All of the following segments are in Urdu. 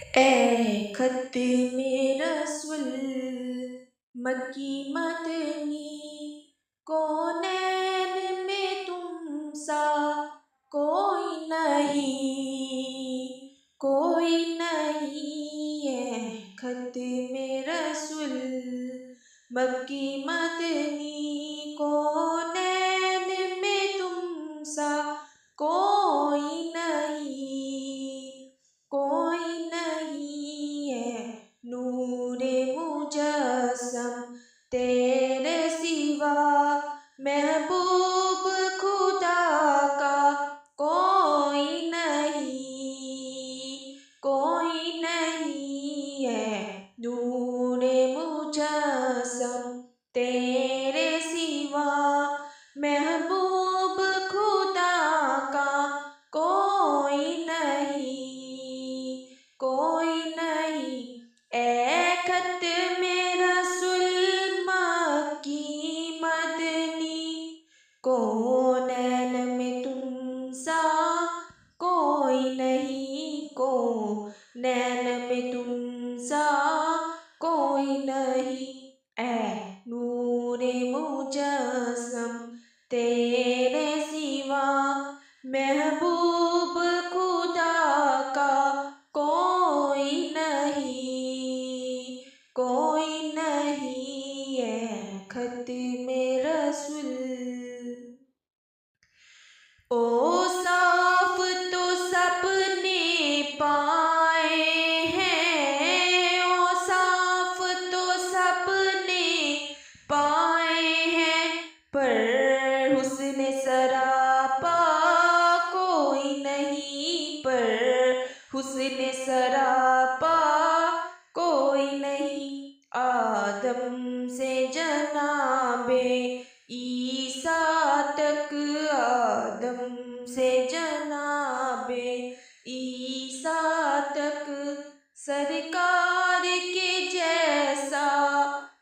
اے خط میرا رسول مکی مدنی، کونین میں تم سا کوئی نہیں، کوئی نہیں ہے خط میرا رسول مکی مدنی، کونین میں تم سا کوئی نہیں، کوئی نہیں ہے نور مجسم تیرے سوا، محبوب خدا کا کوئی نہیں، کوئی نہیں ہے نور مجسم تیرے سوا، محبوب خدا کا کوئی نہیں، کوئی نہیں۔ اے خط میرا رسول مکی مدنی، کونین میں تم سا کوئی نہیں، کونین میں تم سا کوئی نہیں، اے نور مجسم تیرے سوا، محبوب خدا کا کوئی نہیں، کوئی نہیں ہے خط میرا رسول۔ اوصاف تو سب نے پائے ہیں، اوصاف تو سب نے پائے ہیں، پر حسن سراپا کوئی نہیں، پر حسن سراپا کوئی نہیں۔ آدم سے جناب عیسیٰ تک، آدم سے جناب عیسیٰ تک، سرکار کے جیسا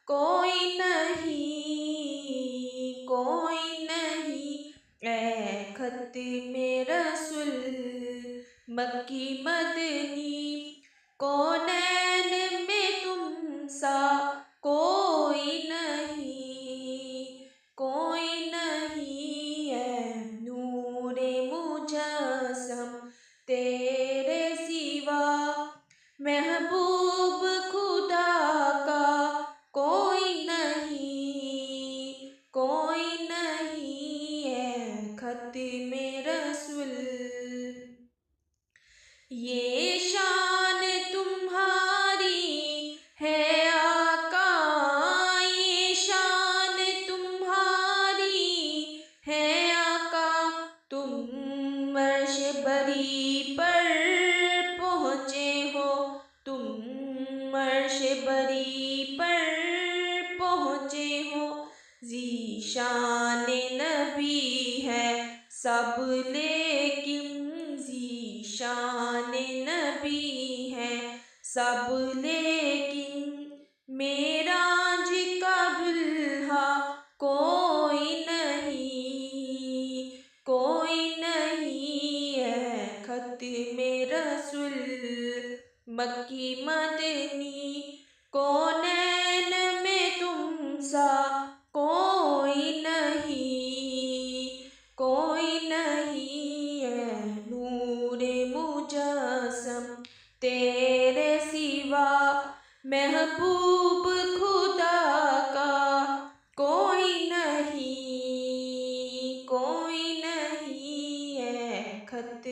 کوئی نہیں، کوئی نہیں۔ اے خط میرا رسول مکی مدنی، کونین میں تم سا کوئی نہیں، کوئی نہیں ہے نور مجسم تیرے سوا، محبوب خدا کا کوئی نہیں، کوئی نہیں ہے خط میرا رسول۔ یہ شان تمہاری ہے آقا، یہ شان تمہاری ہے آقا، تم عرش بری پر پہنچے ہو، تم عرش بری پر پہنچے ہو، ذیشان نبی ہے سب لیکن، ذیشان نبی ہے سب لیکن، معراج کا دلہا کوئی نہیں، کوئی نہیں ہے خط میرا رسول مکی مدنی، کونین میں تم سا کوئی نہیں، کوئی نہیں ہے نور مجسم تیرے سوا، محبوب خدا کا کوئی نہیں، کوئی نہیں ہے خط